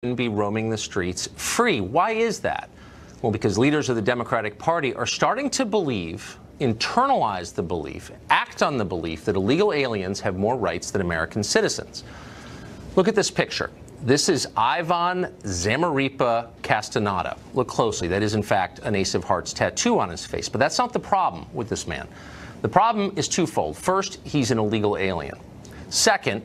be roaming the streets free. Why is that? Well, because leaders of the Democratic Party are starting to believe, internalize the belief, act on the belief that illegal aliens have more rights than American citizens. Look at this picture. This is Ivan Zamaripa Castaneda. Look closely. That is, in fact, an Ace of Hearts tattoo on his face. But that's not the problem with this man. The problem is twofold. First, he's an illegal alien. Second,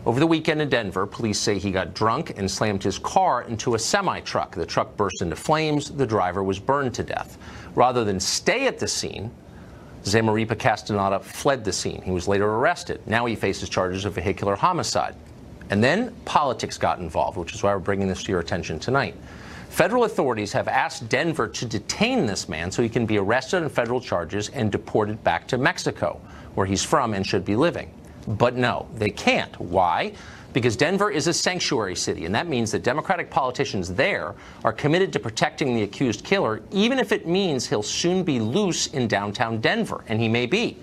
over the weekend in Denver, police say he got drunk and slammed his car into a semi-truck. The truck burst into flames. The driver was burned to death. Rather than stay at the scene, Zamaripa Castaneda fled the scene. He was later arrested. Now he faces charges of vehicular homicide. And then politics got involved, which is why we're bringing this to your attention tonight. Federal authorities have asked Denver to detain this man so he can be arrested on federal charges and deported back to Mexico, where he's from and should be living. But no, they can't. Why? Because Denver is a sanctuary city, and that means that Democratic politicians there are committed to protecting the accused killer, even if it means he'll soon be loose in downtown Denver, and he may be.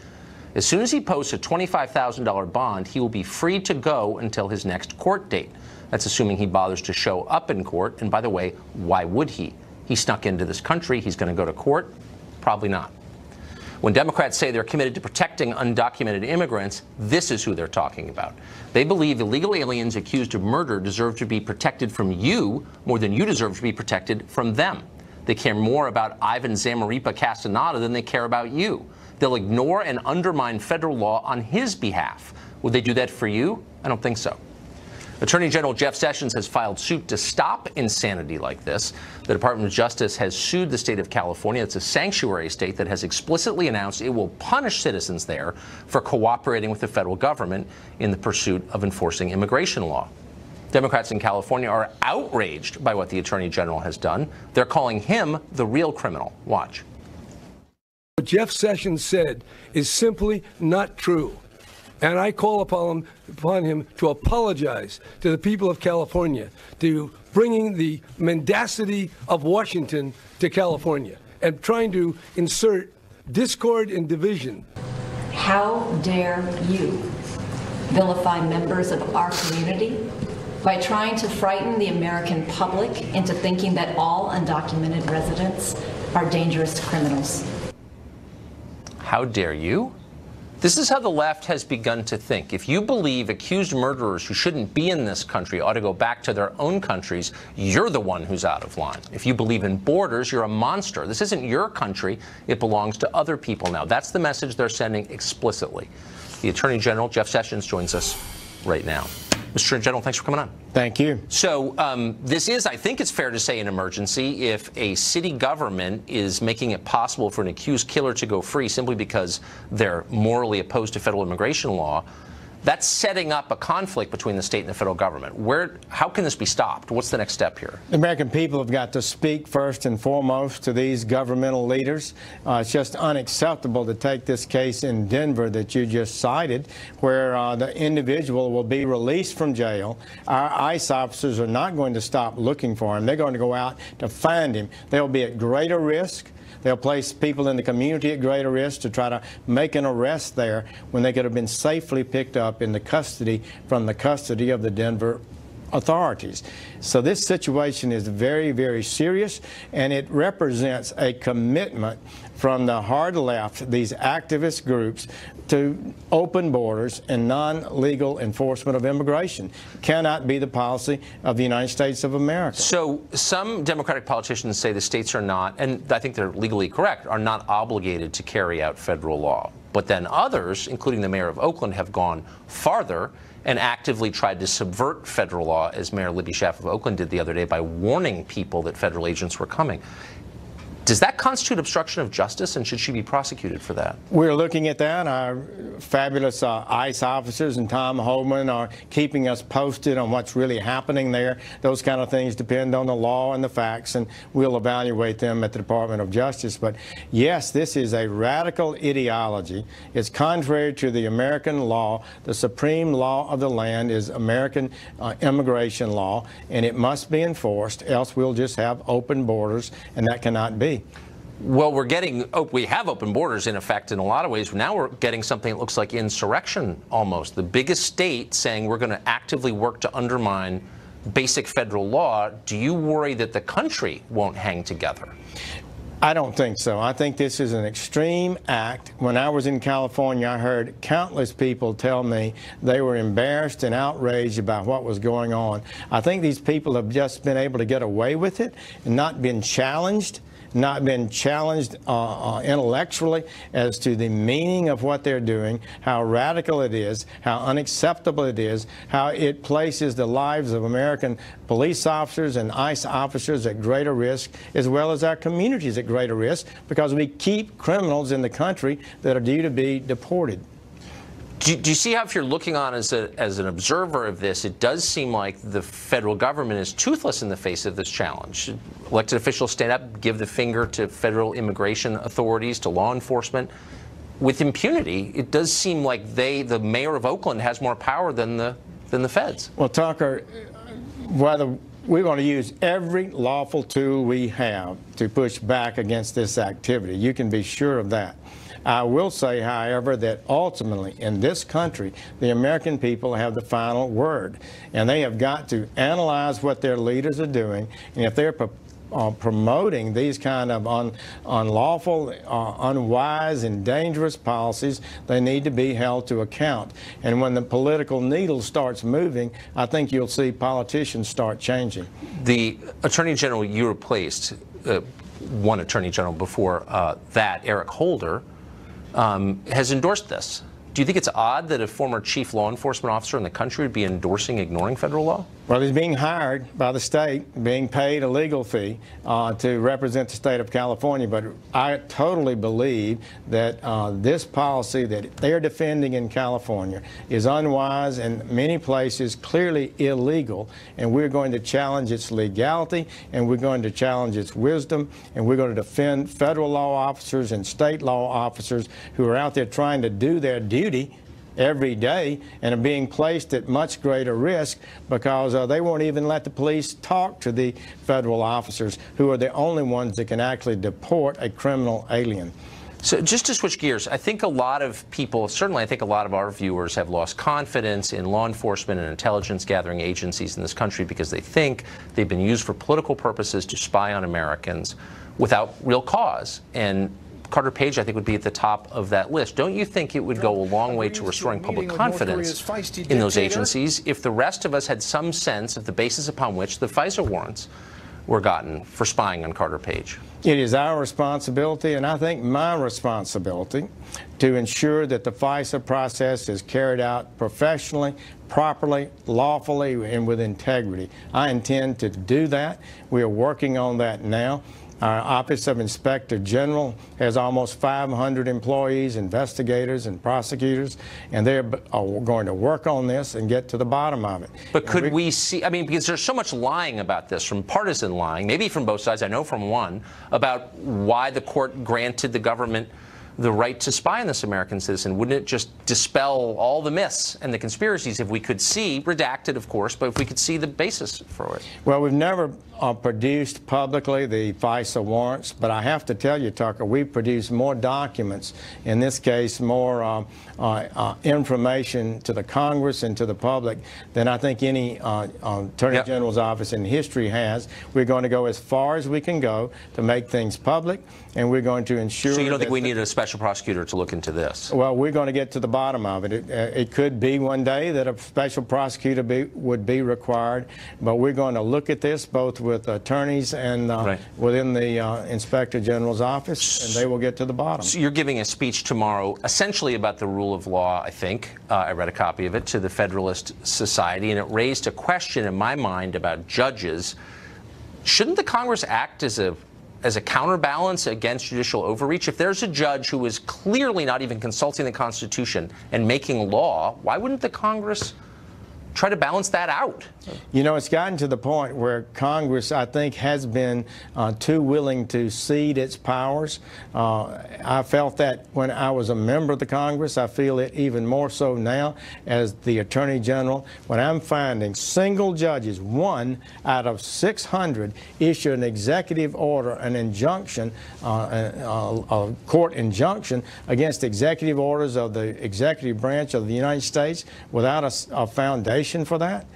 As soon as he posts a $25,000 bond, he will be free to go until his next court date. That's assuming he bothers to show up in court, and by the way, why would he? He snuck into this country. He's going to go to court? Probably not. When Democrats say they're committed to protecting undocumented immigrants, this is who they're talking about. They believe illegal aliens accused of murder deserve to be protected from you more than you deserve to be protected from them. They care more about Ivan Zamaripa Castaneda than they care about you. They'll ignore and undermine federal law on his behalf. Would they do that for you? I don't think so. Attorney General Jeff Sessions has filed suit to stop insanity like this. The Department of Justice has sued the state of California. It's a sanctuary state that has explicitly announced it will punish citizens there for cooperating with the federal government in the pursuit of enforcing immigration law. Democrats in California are outraged by what the Attorney General has done. They're calling him the real criminal. Watch. What Jeff Sessions said is simply not true. And I call upon him to apologize to the people of California, to bringing the mendacity of Washington to California and trying to insert discord and division. How dare you vilify members of our community by trying to frighten the American public into thinking that all undocumented residents are dangerous criminals? How dare you? This is how the left has begun to think. If you believe accused murderers who shouldn't be in this country ought to go back to their own countries, you're the one who's out of line. If you believe in borders, you're a monster. This isn't your country. It belongs to other people now. That's the message they're sending explicitly. The Attorney General, Jeff Sessions, joins us right now. Mr. Attorney General, thanks for coming on. Thank you. So this is, I think it's fair to say, an emergency if a city government is making it possible for an accused killer to go free simply because they're morally opposed to federal immigration law. That's setting up a conflict between the state and the federal government. How can this be stopped? What's the next step here? The American people have got to speak first and foremost to these governmental leaders. It's just unacceptable to take this case in Denver that you just cited, where the individual will be released from jail. Our ICE officers are not going to stop looking for him. They're going to go out to find him. They'll be at greater risk. They'll place people in the community at greater risk to try to make an arrest there when they could have been safely picked up in the custody of the Denver authorities. So this situation is very, very serious, and it represents a commitment from the hard left, these activist groups, to open borders and non-legal enforcement of immigration. Cannot be the policy of the United States of America. So some Democratic politicians say the states are not, and I think they're legally correct, are not obligated to carry out federal law. But then others, including the mayor of Oakland, have gone farther and actively tried to subvert federal law, as Mayor Libby Schaaf of Oakland did the other day by warning people that federal agents were coming. Does that constitute obstruction of justice, and should she be prosecuted for that? We're looking at that. Our fabulous ICE officers and Tom Homan are keeping us posted on what's really happening there. Those kind of things depend on the law and the facts, and we'll evaluate them at the Department of Justice. But yes, this is a radical ideology. It's contrary to the American law. The supreme law of the land is American immigration law, and it must be enforced, else we'll just have open borders, and that cannot be. Well, we have open borders in effect in a lot of ways. Now we're getting something that looks like insurrection almost. The biggest state saying we're going to actively work to undermine basic federal law, do you worry that the country won't hang together? I don't think so. I think this is an extreme act. When I was in California, I heard countless people tell me they were embarrassed and outraged about what was going on. I think these people have just been able to get away with it and not been challenged intellectually as to the meaning of what they're doing, how radical it is, how unacceptable it is, how it places the lives of American police officers and ICE officers at greater risk, as well as our communities at greater risk, because we keep criminals in the country that are due to be deported. Do you see how, if you're looking on as an observer of this, it does seem like the federal government is toothless in the face of this challenge? Elected officials stand up, give the finger to federal immigration authorities, to law enforcement. With impunity, it does seem like the mayor of Oakland has more power than the feds. Well, Tucker, whether we're going to use every lawful tool we have to push back against this activity, you can be sure of that. I will say, however, that ultimately in this country, the American people have the final word, and they have got to analyze what their leaders are doing, and if they're promoting these kind of unlawful, unwise, and dangerous policies, they need to be held to account. And when the political needle starts moving, I think you'll see politicians start changing. The Attorney General you replaced, one Attorney General before that, Eric Holder, has endorsed this. Do you think it's odd that a former chief law enforcement officer in the country would be endorsing ignoring federal law? Well, he's being hired by the state, being paid a legal fee to represent the state of California. But I totally believe that this policy that they're defending in California is unwise and in many places clearly illegal. And we're going to challenge its legality, and we're going to challenge its wisdom, and we're going to defend federal law officers and state law officers who are out there trying to do their duty every day and are being placed at much greater risk because they won't even let the police talk to the federal officers, who are the only ones that can actually deport a criminal alien. So just to switch gears, I think a lot of people, certainly I think a lot of our viewers, have lost confidence in law enforcement and intelligence gathering agencies in this country because they think they've been used for political purposes to spy on Americans without real cause. And Carter Page, I think, would be at the top of that list. Don't you think it would go a long way to restoring public confidence in those agencies if the rest of us had some sense of the basis upon which the FISA warrants were gotten for spying on Carter Page? It is our responsibility, and I think my responsibility, to ensure that the FISA process is carried out professionally, properly, lawfully, and with integrity. I intend to do that. We are working on that now. Our Office of Inspector General has almost 500 employees, investigators, and prosecutors, and they're going to work on this and get to the bottom of it. But could we see, I mean, because there's so much lying about this, from partisan lying, maybe from both sides, I know from one, about why the court granted the government the right to spy on this American citizen. Wouldn't it just dispel all the myths and the conspiracies if we could see, redacted of course, but if we could see the basis for it? Well, we've never produced publicly the FISA warrants, but I have to tell you, Tucker, we've produced more documents, in this case more information to the Congress and to the public than I think any Attorney General's office in history has. We're going to go as far as we can go to make things public, and we're going to ensure. So you don't think we need a special prosecutor to look into this? Well, we're going to get to the bottom of it. It could be one day that a special prosecutor would be required, but we're going to look at this both with attorneys and within the Inspector General's office, and they will get to the bottom. So you're giving a speech tomorrow essentially about the rule of law, I think. I read a copy of it, to the Federalist Society, and it raised a question in my mind about judges. Shouldn't the Congress act as a counterbalance against judicial overreach? If there's a judge who is clearly not even consulting the Constitution and making law, why wouldn't the Congress try to balance that out? You know, it's gotten to the point where Congress, I think, has been too willing to cede its powers. I felt that when I was a member of the Congress. I feel it even more so now as the Attorney General. When I'm finding single judges, 1 out of 600, issue an executive order, an injunction, a court injunction against executive orders of the executive branch of the United States without a foundation justification for that.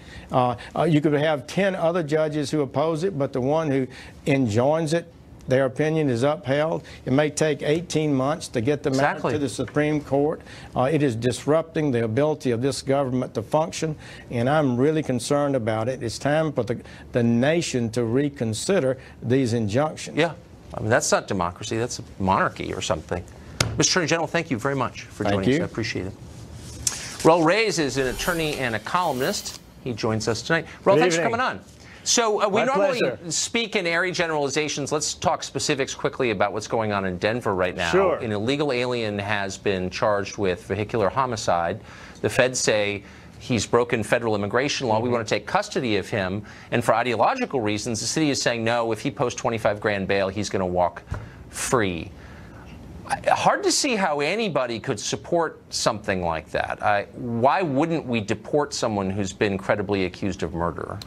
You could have 10 other judges who oppose it, but the one who enjoins it, their opinion is upheld. It may take 18 months to get the matter to the Supreme Court. It is disrupting the ability of this government to function, and I'm really concerned about it. It's time for the nation to reconsider these injunctions. Yeah. I mean, that's not democracy. That's a monarchy or something. Mr. Attorney General, thank you very much for joining us. I appreciate it. Raul Reyes is an attorney and a columnist. He joins us tonight. Raul, thanks for coming on. So we normally speak in airy generalizations. Let's talk specifics quickly about what's going on in Denver right now. Sure. An illegal alien has been charged with vehicular homicide. The feds say he's broken federal immigration law. We want to take custody of him. And for ideological reasons, the city is saying, no, if he posts 25 grand bail, he's going to walk free. Hard to see how anybody could support something like that. Why wouldn't we deport someone who's been credibly accused of murder?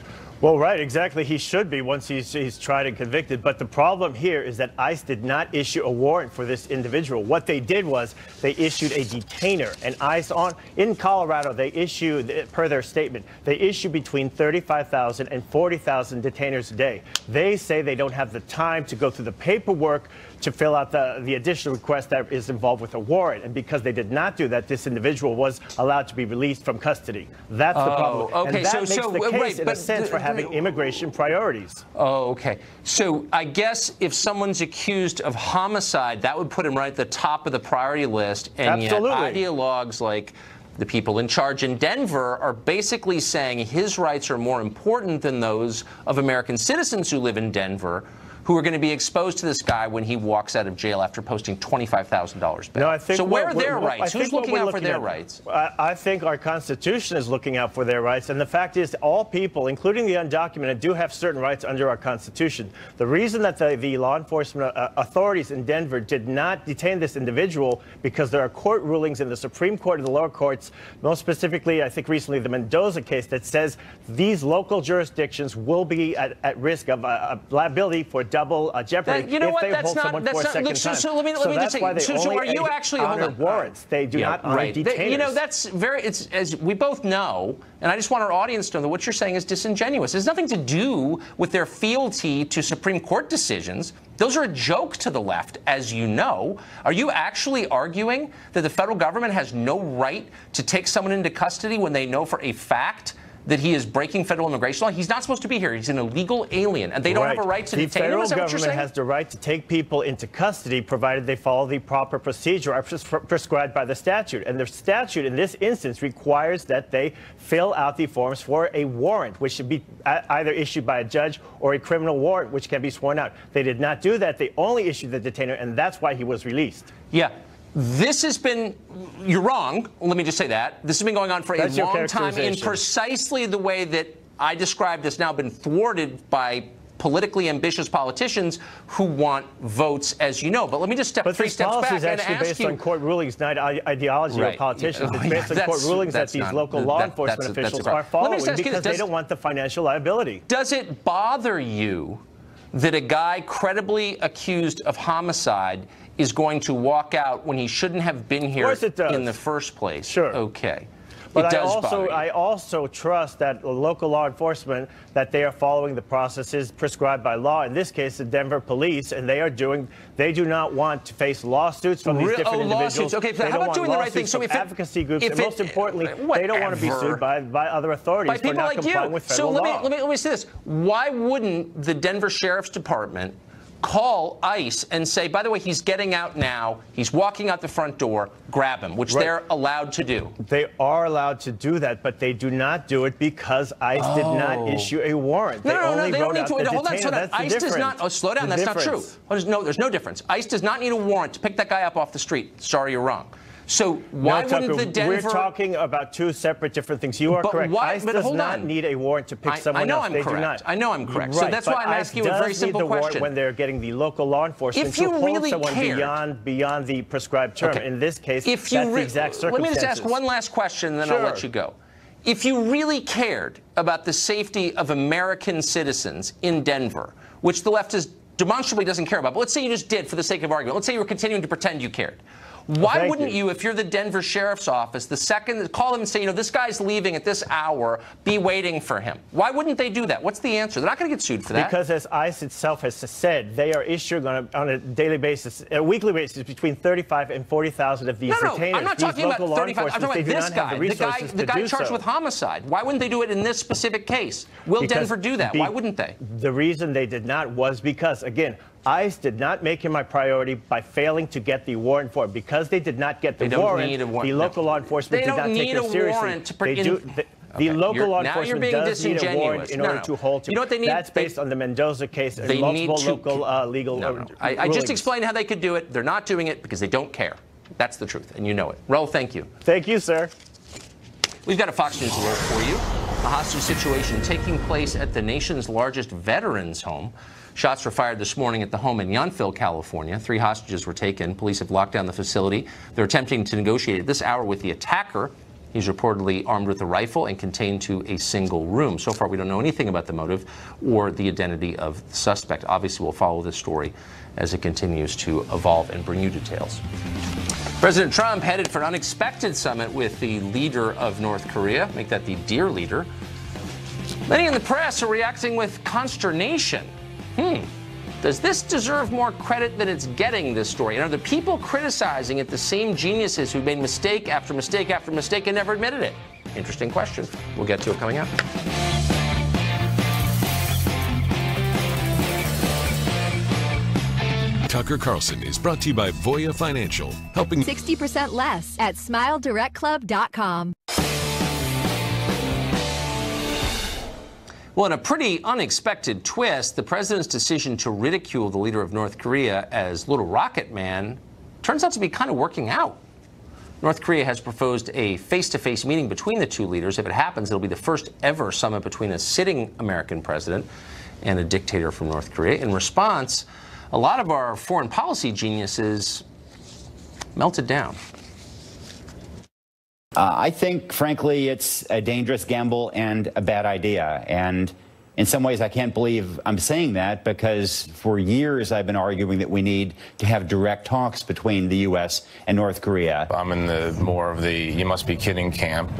Well, right, exactly. He should be once he's tried and convicted. But the problem here is that ICE did not issue a warrant for this individual. What they did was they issued a detainer. And ICE in Colorado, they issued, per their statement, they issue between 35,000 and 40,000 detainers a day. They say they don't have the time to go through the paperwork to fill out the additional request that is involved with a warrant. And because they did not do that, this individual was allowed to be released from custody. That's the problem. Okay, and that makes the case, in a sense, for having immigration priorities. Oh, okay. So I guess if someone's accused of homicide, that would put him right at the top of the priority list. And yet ideologues like the people in charge in Denver are basically saying his rights are more important than those of American citizens who live in Denver, who are going to be exposed to this guy when he walks out of jail after posting $25,000 bail. No, I think so where are their rights? Who's looking out for their rights? I think our Constitution is looking out for their rights. And the fact is, all people, including the undocumented, do have certain rights under our Constitution. The reason that the law enforcement authorities in Denver did not detain this individual because there are court rulings in the Supreme Court and the lower courts, most specifically, I think recently, the Mendoza case that says these local jurisdictions will be at risk of liability for double jeopardy you know if what? they That's hold not, someone that's for a not, second look, so, time. so let me just say, so are you actually honor warrants? They do not honor detainers. You know, that's very, it's, as we both know, and I just want our audience to know that what you're saying is disingenuous. It has nothing to do with their fealty to Supreme Court decisions. Those are a joke to the left, as you know. Are you actually arguing that the federal government has no right to take someone into custody when they know for a fact that he is breaking federal immigration law? He's not supposed to be here. He's an illegal alien, and they don't have a right to detain him? Is that what you're saying? The federal government has the right to take people into custody provided they follow the proper procedure prescribed by the statute. And the statute in this instance requires that they fill out the forms for a warrant, which should be either issued by a judge or a criminal warrant, which can be sworn out. They did not do that. They only issued the detainer, and that's why he was released. Yeah. This has been, you're wrong, let me just say that. This has been going on for a long time in precisely the way that I described has now been thwarted by politically ambitious politicians who want votes, as you know. But let me just step 3 steps back and ask you. But this policy is actually based on court rulings, not ideology of politicians. It's based on court rulings that these local law enforcement officials are following because they don't want the financial liability. Does it bother you that a guy credibly accused of homicide is going to walk out when he shouldn't have been here in the first place? Sure. Okay. But I also trust that local law enforcement, that they are following the processes prescribed by law. In this case, the Denver police, and they do not want to face lawsuits from these different individuals. Okay, so how about doing the right thing? So if advocacy groups, and most importantly, they don't want to be sued by other authorities for not complying with federal law. So let me say this. Why wouldn't the Denver Sheriff's Department call ICE and say, by the way, he's getting out now, he's walking out the front door, grab him, which they're allowed to do? They are allowed to do that, but they do not do it because ICE did not issue a warrant. They don't need to. Hold on, ICE does not. Slow down. That's not true. No, there's no difference. ICE does not need a warrant to pick that guy up off the street. Sorry, you're wrong. So why wouldn't the Denver... We're talking about two separate different things. You are correct. ICE does not need a warrant to pick someone else. They do not. I know I'm correct. So that's why I'm asking you a very simple question. When they're getting the local law enforcement to hold someone beyond the prescribed term. In this case, that's the exact circumstances. Let me just ask one last question, and then I'll let you go. If you really cared about the safety of American citizens in Denver, which the left demonstrably doesn't care about, but let's say you just did for the sake of argument. Let's say you were continuing to pretend you cared. Why wouldn't you, if you're the Denver Sheriff's Office, the second, call them and say, you know, this guy's leaving at this hour, be waiting for him? Why wouldn't they do that? What's the answer? They're not going to get sued for that. Because as ICE itself has said, they are issuing on a daily basis, a weekly basis, between 35 and 40,000 of these retainers. I'm not talking about 35. I'm talking about this guy. The guy charged with homicide. Why wouldn't they do it in this specific case? Will Denver do that? Why wouldn't they? The reason they did not was because, again, ICE did not make him my priority by failing to get the warrant for it. Because they did not get the warrant, the local law enforcement did not take it seriously. The local law enforcement does need a warrant in order to hold him. You know what they need? That's based on the Mendoza case and multiple local legal rulings. I just explained how they could do it. They're not doing it because they don't care. That's the truth, and you know it. Raul, thank you. Thank you, sir. We've got a Fox News alert for you. A hostage situation taking place at the nation's largest veterans home. Shots were fired this morning at the home in Yountville, California. 3 hostages were taken. Police have locked down the facility. They're attempting to negotiate at this hour with the attacker. He's reportedly armed with a rifle and contained to a single room. So far, we don't know anything about the motive or the identity of the suspect. Obviously, we'll follow this story as it continues to evolve and bring you details. President Trump headed for an unexpected summit with the leader of North Korea. Make that the dear leader. Many in the press are reacting with consternation. Does this deserve more credit than it's getting, this story? And are the people criticizing it the same geniuses who made mistake after mistake after mistake and never admitted it? Interesting question. We'll get to it coming up. Tucker Carlson is brought to you by Voya Financial, helping 60% less at SmileDirectClub.com. Well, in a pretty unexpected twist, the president's decision to ridicule the leader of North Korea as Little Rocket Man turns out to be kind of working out. North Korea has proposed a face-to-face meeting between the two leaders. If it happens, it'll be the first ever summit between a sitting American president and a dictator from North Korea. In response, a lot of our foreign policy geniuses melted down. I think, frankly, it's a dangerous gamble and a bad idea. And in some ways, I can't believe I'm saying that because for years I've been arguing that we need to have direct talks between the U.S. and North Korea. I'm in the more of the you must be kidding camp.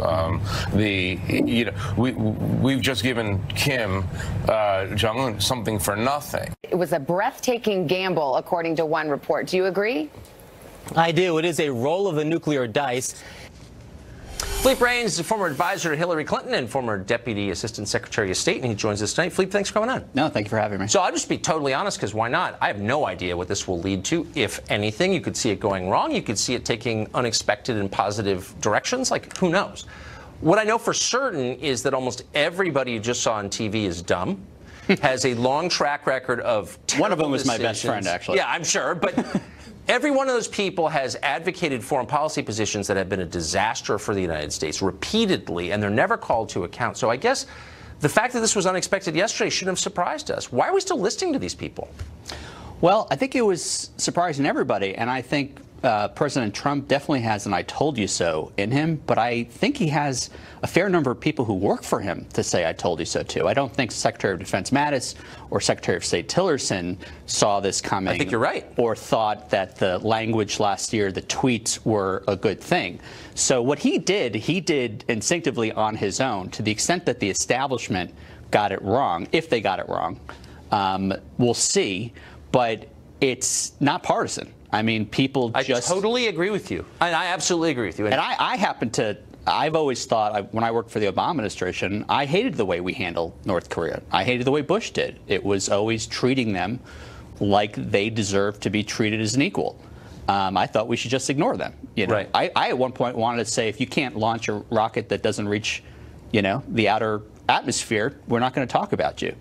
We've just given Kim Jong-un something for nothing. It was a breathtaking gamble, according to one report. Do you agree? I do. It is a roll of the nuclear dice. Philippe Reines is a former advisor to Hillary Clinton and former Deputy Assistant Secretary of State, and he joins us tonight. Philippe, thanks for coming on. No, thank you for having me. So I'll just be totally honest, because why not? I have no idea what this will lead to, if anything. You could see it going wrong. You could see it taking unexpected and positive directions. Like, who knows? What I know for certain is that almost everybody you just saw on TV is dumb, has a long track record of terrible One of them was decisions. my best friend, actually. Yeah, I'm sure, but... Every one of those people has advocated foreign policy positions that have been a disaster for the United States repeatedly, and they're never called to account. So I guess the fact that this was unexpected yesterday shouldn't have surprised us. Why are we still listening to these people? Well, I think it was surprising everybody, and I think President Trump definitely has an I told you so in him, but I think he has a fair number of people who work for him to say I told you so too. I don't think Secretary of Defense Mattis or Secretary of State Tillerson saw this coming. I think you're right. Or thought that the language last year, the tweets, were a good thing. So what he did instinctively on his own. To the extent that the establishment got it wrong, if they got it wrong, we'll see. But it's not partisan. I mean, people just... I totally agree with you. I absolutely agree with you. And I happen to... I've always thought, when I worked for the Obama administration, I hated the way we handled North Korea. I hated the way Bush did. It was always treating them like they deserved to be treated as an equal. I thought we should just ignore them. You know? Right. I at one point wanted to say, if you can't launch a rocket that doesn't reach, the outer atmosphere, we're not going to talk about you.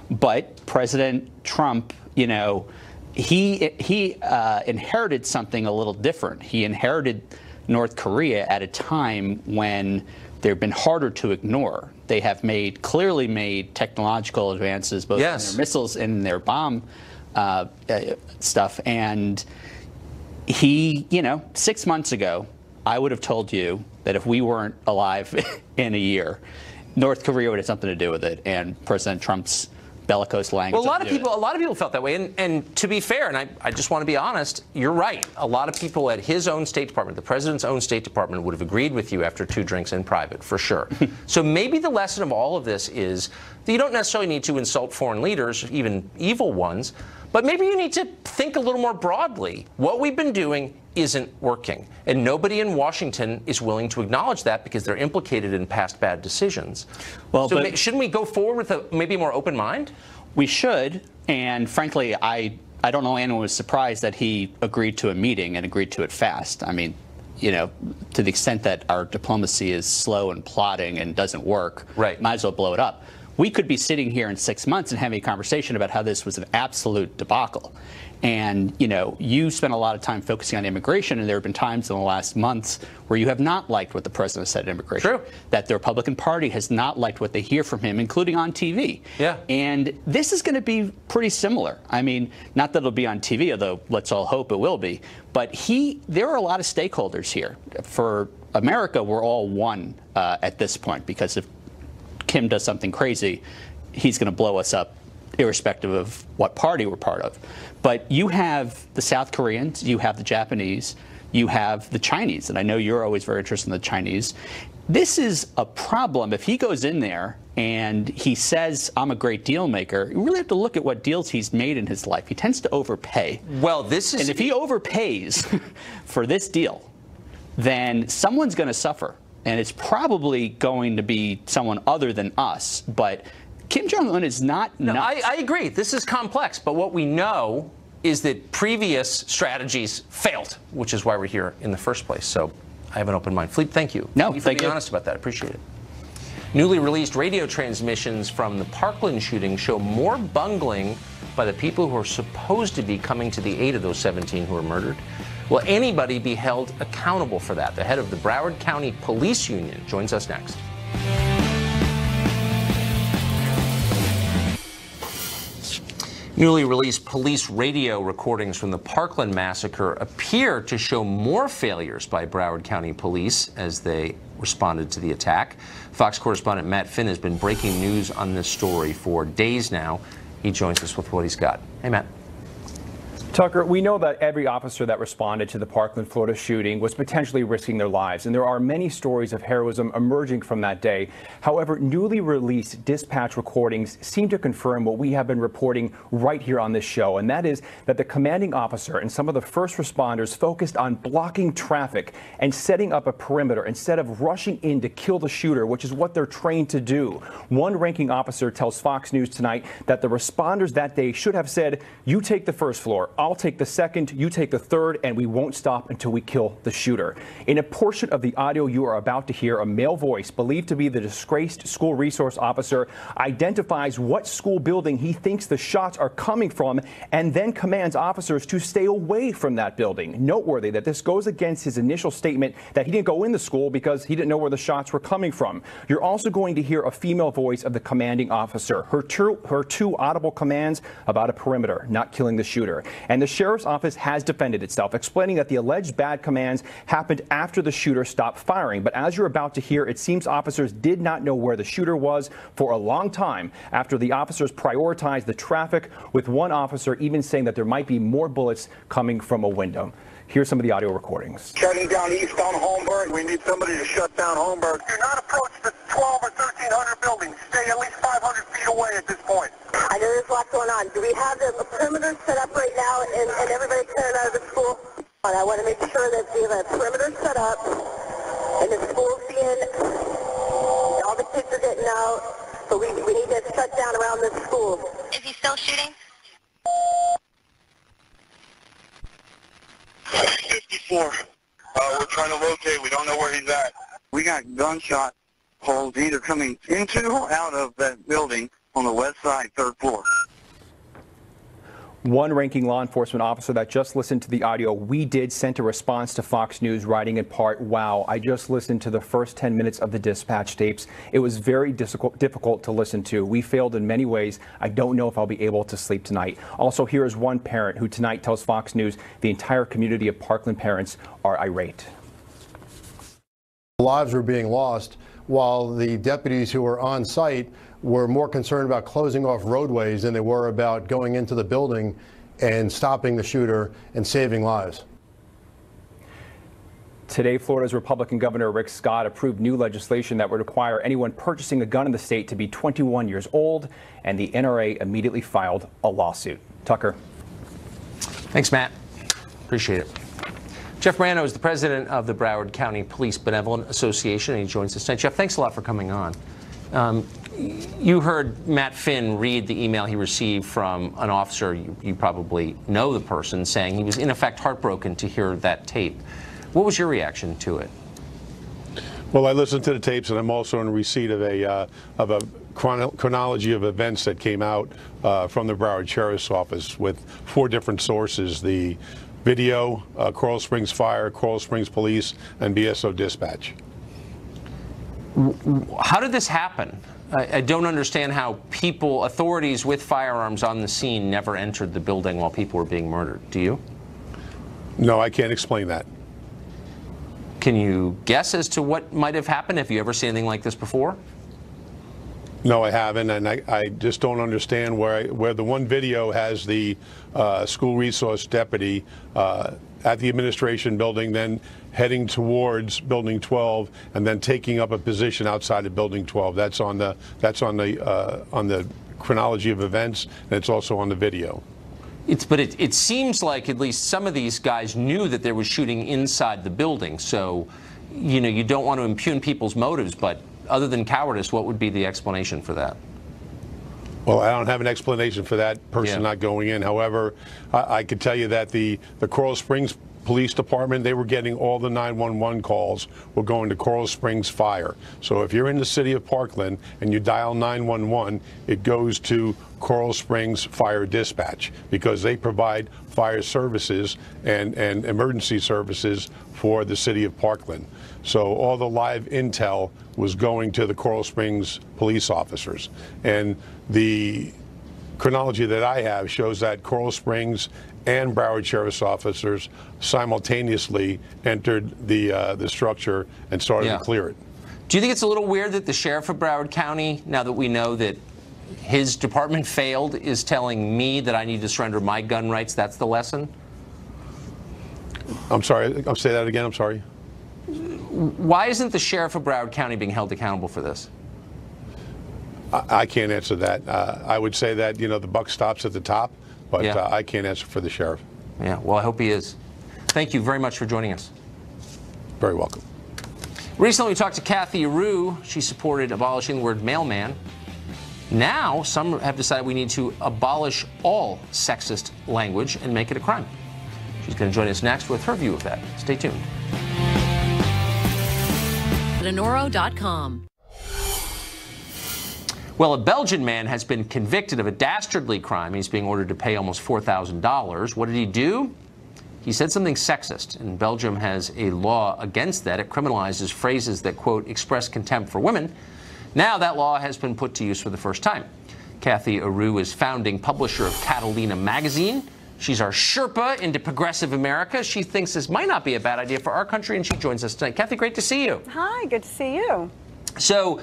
But President Trump, he inherited something a little different. He inherited North Korea at a time when they've been harder to ignore. They have clearly made technological advances, both in their missiles and their bomb stuff. And he, 6 months ago, I would have told you that if we weren't alive in a year, North Korea would have something to do with it. And President Trump's bellicose language. Well, a lot of people felt that way, and to be fair, and I just want to be honest, you're right. A lot of people at his own State Department, the president's own State Department, would have agreed with you after 2 drinks in private, for sure. So maybe the lesson of all of this is that you don't necessarily need to insult foreign leaders, even evil ones, but maybe you need to think a little more broadly. What we've been doing isn't working, and nobody in Washington is willing to acknowledge that because they're implicated in past bad decisions. Well, so shouldn't we go forward with a maybe more open mind? We should, and frankly, I don't know anyone was surprised that he agreed to a meeting and agreed to it fast. I mean, you know, to the extent that our diplomacy is slow and plodding and doesn't work, right, might as well blow it up. We could be sitting here in 6 months and having a conversation about how this was an absolute debacle. And, you know, you spent a lot of time focusing on immigration, and there have been times in the last months where you have not liked what the president said on immigration. True. That the Republican Party has not liked what they hear from him, including on TV. Yeah. And this is going to be pretty similar. I mean, not that it'll be on TV, although let's all hope it will be. But there are a lot of stakeholders here. For America, we're all one at this point, because if Kim does something crazy, he's going to blow us up, irrespective of what party we're part of. But you have the South Koreans, you have the Japanese, you have the Chinese, and I know you're always very interested in the Chinese. This is a problem. If he goes in there and he says, I'm a great deal maker, you really have to look at what deals he's made in his life. He tends to overpay. Well, this is... And if he overpays for this deal, then someone's going to suffer. And it's probably going to be someone other than us. But Kim Jong-un is not nuts. I agree. This is complex. But what we know is that previous strategies failed, which is why we're here in the first place. So I have an open mind. Fleet, thank you. No, thank you for being honest about that. I appreciate it. Newly released radio transmissions from the Parkland shooting show more bungling by the people who are supposed to be coming to the aid of those 17 who were murdered. Will anybody be held accountable for that? The head of the Broward County Police Union joins us next. Newly released police radio recordings from the Parkland massacre appear to show more failures by Broward County police as they responded to the attack. Fox correspondent Matt Finn has been breaking news on this story for days now. He joins us with what he's got. Hey, Matt. Tucker, we know that every officer that responded to the Parkland, Florida shooting was potentially risking their lives, and there are many stories of heroism emerging from that day. However, newly released dispatch recordings seem to confirm what we have been reporting right here on this show, and that is that the commanding officer and some of the first responders focused on blocking traffic and setting up a perimeter instead of rushing in to kill the shooter, which is what they're trained to do. One ranking officer tells Fox News tonight that the responders that day should have said, "You take the first floor, I'll take the second, you take the third, and we won't stop until we kill the shooter." In a portion of the audio you are about to hear, a male voice believed to be the disgraced school resource officer identifies what school building he thinks the shots are coming from and then commands officers to stay away from that building. Noteworthy that this goes against his initial statement that he didn't go in the school because he didn't know where the shots were coming from. You're also going to hear a female voice of the commanding officer. Her two audible commands about a perimeter, not killing the shooter. And the sheriff's office has defended itself, explaining that the alleged bad commands happened after the shooter stopped firing. But as you're about to hear, it seems officers did not know where the shooter was for a long time after the officers prioritized the traffic, with one officer even saying that there might be more bullets coming from a window. Here's some of the audio recordings. Shutting down eastbound Holmberg. We need somebody to shut down Holmberg. Do not approach the 12 or 1,300 buildings. Stay at least 500 feet away at this point. I know there's lots going on. Do we have the perimeter set up right now and everybody cleared out of the school? I want to make sure that we have a perimeter set up and the school's being, all the kids are getting out, so we need to shut down around the school. Is he still shooting? 54. We're trying to locate. We don't know where he's at. We got gunshot holes either coming into or out of that building on the west side, 3rd floor. One ranking law enforcement officer that just listened to the audio we did sent a response to Fox News, writing in part, "Wow, I just listened to the first 10 minutes of the dispatch tapes. It was very difficult to listen to. We failed in many ways. I don't know if I'll be able to sleep tonight." Also, here is one parent who tonight tells Fox News the entire community of Parkland parents are irate. Lives were being lost while the deputies who were on site were more concerned about closing off roadways than they were about going into the building and stopping the shooter and saving lives. Today, Florida's Republican Governor Rick Scott approved new legislation that would require anyone purchasing a gun in the state to be 21 years old, and the NRA immediately filed a lawsuit. Tucker. Thanks, Matt. Appreciate it. Jeff Brando is the president of the Broward County Police Benevolent Association, and he joins us tonight. Jeff, thanks a lot for coming on. You heard Matt Finn read the email he received from an officer, you probably know the person, saying he was in effect heartbroken to hear that tape. What was your reaction to it? Well, I listened to the tapes, and I'm also in receipt of a chronology of events that came out from the Broward Sheriff's Office with 4 different sources: the video, Coral Springs Fire, Coral Springs Police, and BSO Dispatch. How did this happen? I don't understand how authorities with firearms on the scene never entered the building while people were being murdered. Do you? No, I can't explain that. Can you guess as to what might have happened? Have you ever seen anything like this before? No, I haven't, and I just don't understand where the one video has the school resource deputy at the administration building, then heading towards Building 12, and then taking up a position outside of Building 12. That's on the chronology of events, and it's also on the video. But it seems like at least some of these guys knew that there was shooting inside the building. So, you don't want to impugn people's motives, but other than cowardice, what would be the explanation for that? Well, I don't have an explanation for that person not going in. However, I could tell you that the Coral Springs Police Department, they were getting all the 911 calls were going to Coral Springs Fire. So if you're in the city of Parkland and you dial 911, it goes to Coral Springs Fire Dispatch, because they provide fire services and emergency services for the city of Parkland. So all the live intel was going to the Coral Springs police officers. And the chronology that I have shows that Coral Springs and Broward Sheriff's officers simultaneously entered the structure and started to clear it. Do you think it's a little weird that the sheriff of Broward County, now that we know that his department failed, is telling me that I need to surrender my gun rights? That's the lesson? I'm sorry, I'll say that again, I'm sorry. Why isn't the sheriff of Broward County being held accountable for this? I can't answer that. I would say that, the buck stops at the top, but I can't answer for the sheriff. Yeah, well, I hope he is. Thank you very much for joining us. Very welcome. Recently, we talked to Kathy Arue. She supported abolishing the word mailman. Now, some have decided we need to abolish all sexist language and make it a crime. She's going to join us next with her view of that. Stay tuned. Lenoro.com. Well, a Belgian man has been convicted of a dastardly crime. He's being ordered to pay almost $4,000. What did he do? He said something sexist, and Belgium has a law against that. It criminalizes phrases that, quote, express contempt for women. Now that law has been put to use for the first time. Kathy Arue is founding publisher of Catalina magazine. She's our Sherpa into progressive America. She thinks this might not be a bad idea for our country, and she joins us tonight. Kathy, great to see you. Hi, good to see you. So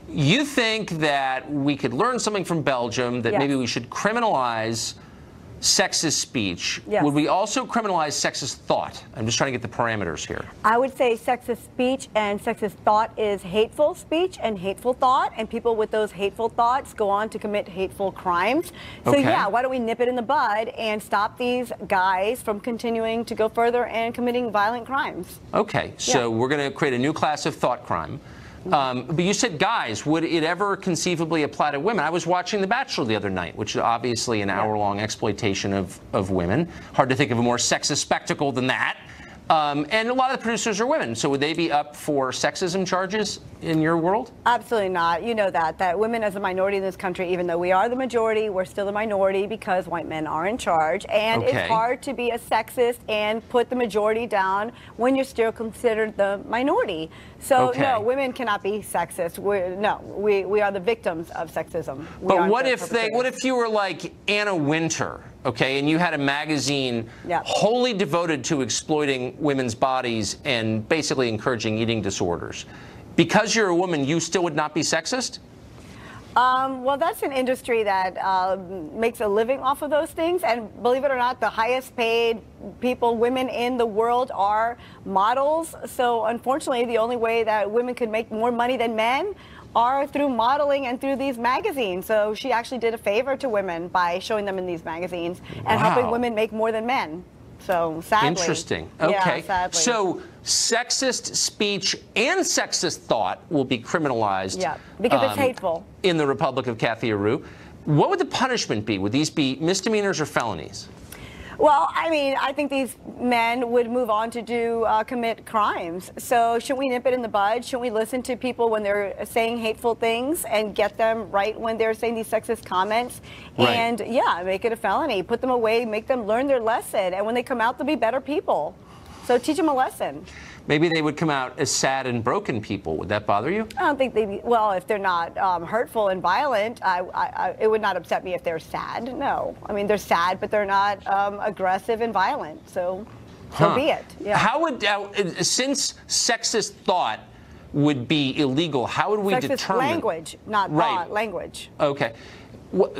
you think that we could learn something from Belgium, that maybe we should criminalize sexist speech. Yes. Would we also criminalize sexist thought? I'm just trying to get the parameters here. I would say sexist speech and sexist thought is hateful speech and hateful thought, and people with those hateful thoughts go on to commit hateful crimes. So yeah, why don't we nip it in the bud and stop these guys from continuing to go further and committing violent crimes? Okay, so we're going to create a new class of thought crime. But you said guys. Would it ever conceivably apply to women? I was watching The Bachelor the other night, which is obviously an hour-long exploitation of women. Hard to think of a more sexist spectacle than that. And a lot of the producers are women. So would they be up for sexism charges in your world? Absolutely not. You know that women as a minority in this country, even though we are the majority, we're still the minority because white men are in charge. And it's hard to be a sexist and put the majority down when you're still considered the minority. So no, women cannot be sexist. We are the victims of sexism. But what if you were like Anna Wintour, okay, and you had a magazine wholly devoted to exploiting women's bodies and basically encouraging eating disorders? because you're a woman, you still would not be sexist? Well, that's an industry that makes a living off of those things. And believe it or not, the highest paid women in the world are models. So unfortunately, the only way that women could make more money than men are through modeling and through these magazines. So she actually did a favor to women by showing them in these magazines and helping women make more than men. So sadly. Interesting. Okay. Yeah, sadly. So sexist speech and sexist thought will be criminalized. Yeah, because it's hateful. In the Republic of Kathy Aru. What would the punishment be? Would these be misdemeanors or felonies? Well, I mean, I think these men would move on to commit crimes. So shouldn't we nip it in the bud? Shouldn't we listen to people when they're saying hateful things and get them right when they're saying these sexist comments? Right. And, yeah, make it a felony. Put them away, make them learn their lesson. And when they come out, they'll be better people. So teach them a lesson. Maybe they would come out as sad and broken people. Would that bother you? I don't think they'd well, if they're not hurtful and violent, it would not upset me if they're sad. No. I mean, they're sad, but they're not aggressive and violent. So be it. Yeah. How would, since sexist thought would be illegal, how would we sexist determine? Language, not thought, language. Okay.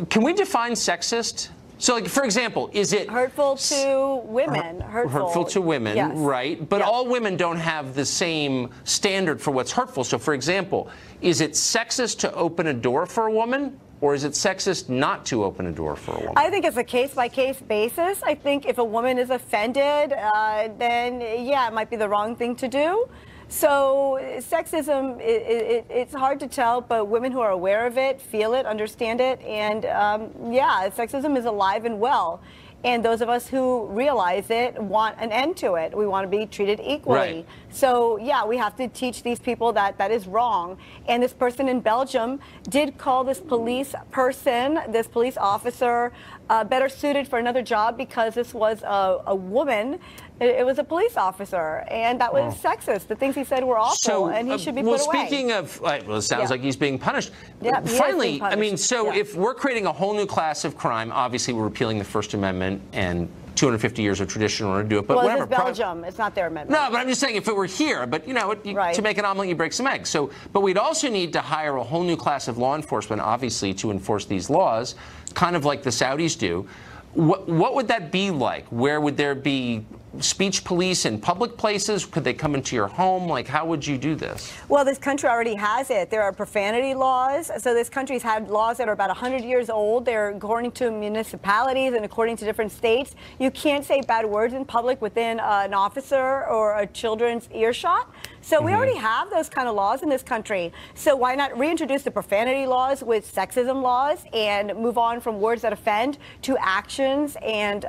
Can we define sexist? So, like, for example, is it hurtful to women? Hurtful to women, yes. Right? But all women don't have the same standard for what's hurtful. So, for example, is it sexist to open a door for a woman, or is it sexist not to open a door for a woman? I think it's a case-by-case basis. I think if a woman is offended, then yeah, it might be the wrong thing to do. So sexism, it's hard to tell, but women who are aware of it, feel it, understand it, and yeah, sexism is alive and well. And those of us who realize it want an end to it. We want to be treated equally. Right. So yeah, we have to teach these people that that is wrong. And this person in Belgium did call this police officer, better suited for another job because this was a woman. It was a police officer, and that was sexist. The things he said were awful, and he should be put away. Well, speaking of, well, it sounds like he's being punished. Yeah, finally, I mean, so if we're creating a whole new class of crime, obviously we're repealing the First Amendment and 250 years of tradition in order to do it. But well, whatever. It's Belgium. It's not their amendment. No, but I'm just saying if it were here, but you know, to make an omelet, you break some eggs. So, but we'd also need to hire a whole new class of law enforcement, obviously, to enforce these laws, kind of like the Saudis do. What would that be like? Where would there be speech police in public places? Could they come into your home? Like, how would you do this? Well, this country already has it. There are profanity laws. So this country's had laws that are about 100 years old. They're according to municipalities and according to different states. You can't say bad words in public within an officer or a children's earshot. So we already have those kind of laws in this country. So why not reintroduce the profanity laws with sexism laws and move on from words that offend to actions and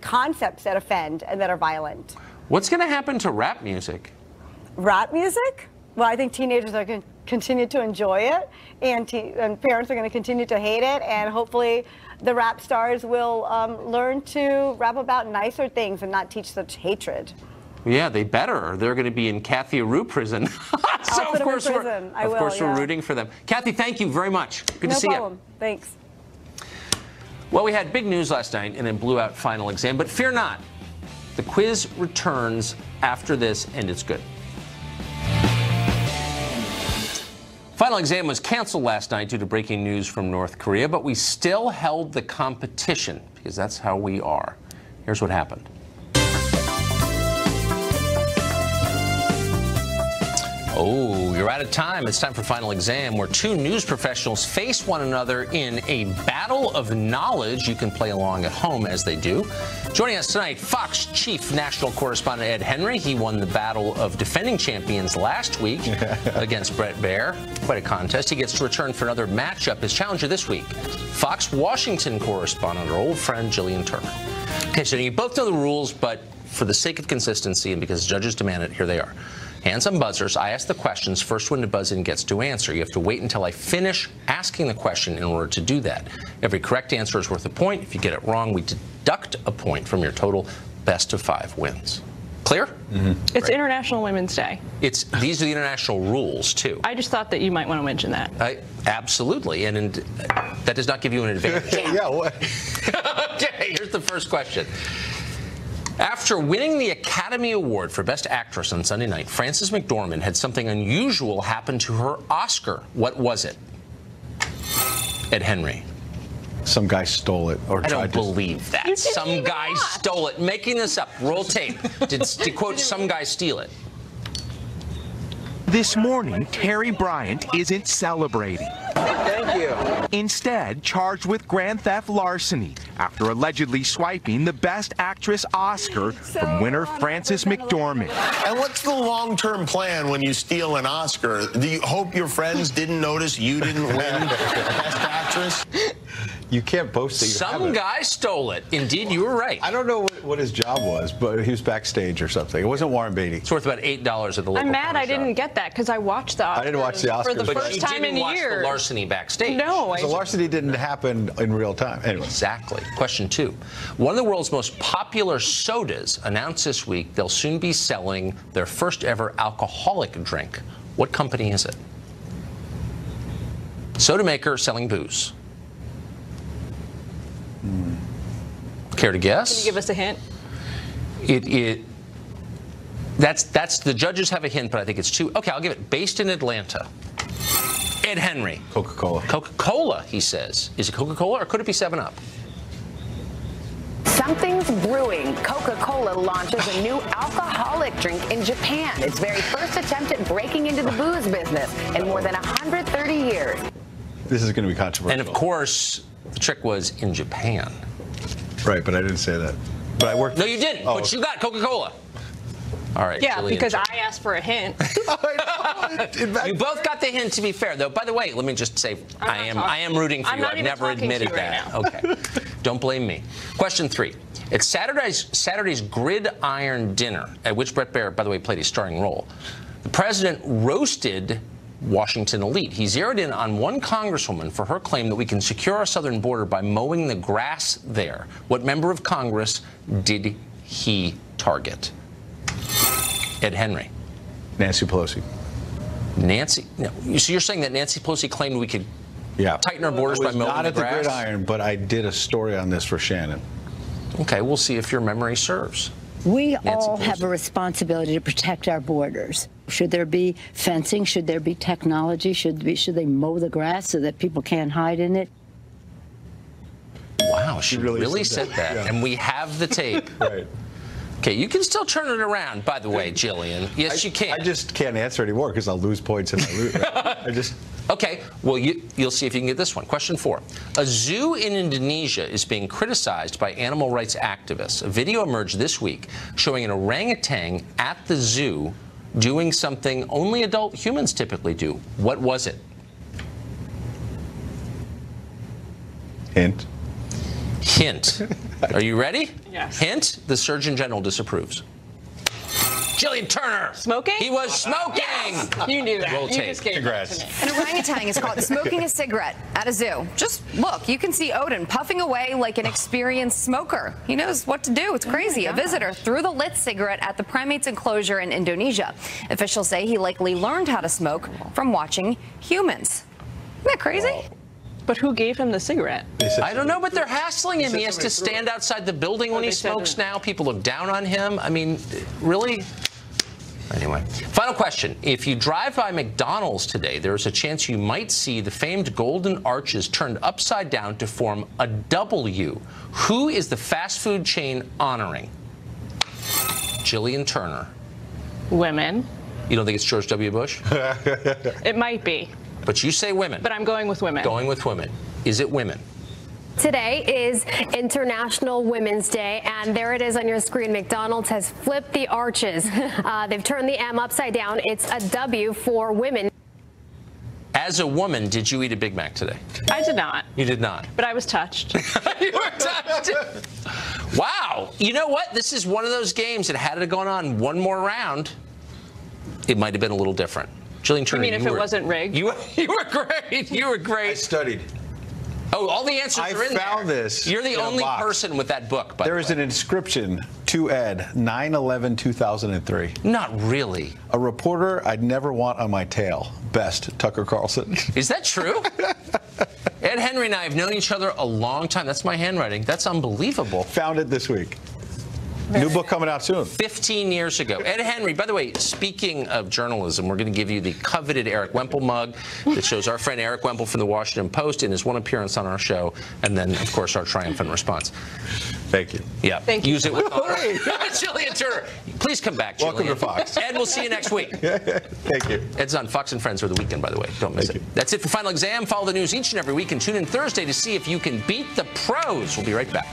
concepts that offend and that are violent? What's going to happen to rap music? Rap music? Well, I think teenagers are going to continue to enjoy it, and parents are going to continue to hate it, and hopefully the rap stars will learn to rap about nicer things and not teach such hatred. Yeah, they better. They're going to be in Kathy Aru prison. So of course we're rooting for them. Kathy, thank you very much. Good to see you. No problem. Thanks. Well, we had big news last night in a blew-out final exam, but fear not. The quiz returns after this, and it's good. Final exam was canceled last night due to breaking news from North Korea, but we still held the competition because that's how we are. Here's what happened. Oh, you're out of time. It's time for final exam, where two news professionals face one another in a battle of knowledge. You can play along at home as they do. Joining us tonight, Fox Chief National Correspondent Ed Henry. He won the battle of defending champions last week against Brett Baer. Quite a contest. He gets to return for another matchup. His challenger this week, Fox Washington correspondent, our old friend Jillian Turner. Okay, so you both know the rules, but for the sake of consistency and because judges demand it, here they are. Hands on buzzers. I ask the questions. First one to buzz in gets to answer. You have to wait until I finish asking the question in order to do that. Every correct answer is worth a point. If you get it wrong, we deduct a point from your total. Best of 5 wins. Clear? It's International Women's Day. These are the international rules, too. I just thought that you might want to mention that. Absolutely. And that does not give you an advantage. Yeah. What? Okay, here's the first question. After winning the Academy Award for Best Actress on Sunday night, Frances McDormand had something unusual happen to her Oscar. What was it? Ed Henry. Some guy stole it or I tried don't believe that. Some guy stole it. Making this up. Roll tape. Did quote some guy steal it? This morning, Terry Bryant isn't celebrating. Thank you. Instead, charged with grand theft larceny after allegedly swiping the Best Actress Oscar from winner Frances McDormand. And what's the long-term plan when you steal an Oscar? Do you hope your friends didn't notice you didn't win Best Actress? You can't boast that you Some guy stole it. Indeed, you were right. I don't know what his job was, but he was backstage or something. It wasn't Warren Beatty. It's worth about $8 at the local I'm mad I didn't shop. get that because I watched the Oscars. I didn't watch the Oscars. For the But first you time didn't in watch years. the larceny backstage. No. So larceny didn't happen in real time. Anyway. Exactly. Question 2. One of the world's most popular sodas announced this week they'll soon be selling their first ever alcoholic drink. What company is it? Soda maker selling booze. Care to guess? Can you give us a hint? That's the judges have a hint, but I think it's too. Okay, I'll give it. Based in Atlanta. Ed Henry. Coca-Cola. Coca-Cola, he says. Is it Coca-Cola or could it be 7-Up? Something's brewing. Coca-Cola launches a new alcoholic drink in Japan. Its very first attempt at breaking into the booze business in more than 130 years. This is going to be controversial. And of course, the trick was in Japan. Right, but I didn't say that. But I worked. No, you didn't. Oh. But you got Coca-Cola. All right. Yeah, Jillian, because I asked for a hint. You both got the hint, to be fair, though. By the way, let me just say, I am rooting for I'm you. not I've even never talking to admitted you right that. now. Okay. Don't blame me. Question 3. It's Saturday's Gridiron Dinner, at which Brett Baer, by the way, played a starring role. The president roasted Washington elite. He zeroed in on one congresswoman for her claim that we can secure our southern border by mowing the grass there. What member of Congress did he target? Ed Henry. Nancy Pelosi. Nancy? No. So you're saying that Nancy Pelosi claimed we could tighten our borders by mowing the grass? Not at the Gridiron, but I did a story on this for Shannon. Okay, we'll see if your memory serves. We all have a responsibility to protect our borders. Should there be fencing? Should there be technology? Should they mow the grass so that people can't hide in it? Wow, she really said that. Yeah. And we have the tape. Right. Okay, you can still turn it around, by the way, Jillian. Yes, you can. I just can't answer anymore because I'll lose points if I lose. I just. Okay, well, you'll see if you can get this one. Question 4. A zoo in Indonesia is being criticized by animal rights activists. A video emerged this week showing an orangutan at the zoo doing something only adult humans typically do. What was it? Hint. Hint. Are you ready? Yes. Hint, the Surgeon General disapproves. Jillian Turner. Smoking? He was smoking. Yes. You knew that. Roll You tape. just gave Congrats. that to me. An orangutan is caught smoking a cigarette at a zoo. Just look, you can see Odin puffing away like an experienced smoker. He knows what to do. It's crazy. A visitor threw the lit cigarette at the primates enclosure in Indonesia. Officials say he likely learned how to smoke from watching humans. Isn't that crazy? Wow. But who gave him the cigarette? I don't know, but they're hassling him. He has to stand outside the building when he smokes now. People look down on him. I mean, really? Anyway, final question. If you drive by McDonald's today, there's a chance you might see the famed golden arches turned upside down to form a W. Who is the fast food chain honoring? Jillian Turner. Women. You don't think it's George W. Bush? It might be. But you say women. But I'm going with women. Going with women. Is it women? Today is International Women's Day, and there it is on your screen. McDonald's has flipped the arches. They've turned the M upside down. It's a W for women. As a woman, did you eat a Big Mac today? I did not. You did not. But I was touched. You were touched. Wow. You know what? This is one of those games that had it gone on one more round, it might have been a little different. Jillian Turner, you mean if it wasn't rigged? You were great. You were great. I studied. Oh, all the answers are in there. I found this. You're the only person with that book, by the way. There is an inscription to Ed, 9/11/2003. Not really. A reporter I'd never want on my tail. Best, Tucker Carlson. Is that true? Ed Henry and I have known each other a long time. That's my handwriting. That's unbelievable. Found it this week. New book coming out soon. 15 years ago. Ed Henry, by the way, speaking of journalism, we're going to give you the coveted Eric Wemple mug that shows our friend Eric Wemple from the Washington Post in his one appearance on our show, and then, of course, our triumphant response. Thank you. Yeah. Thank you. Use it with honor. Jillian Turner. Please come back, Jillian. Welcome to Fox. Ed, we'll see you next week. Thank you. Ed's on Fox and Friends for the weekend, by the way. Don't miss it. That's it for Final Exam. Follow the news each and every week and tune in Thursday to see if you can beat the pros. We'll be right back.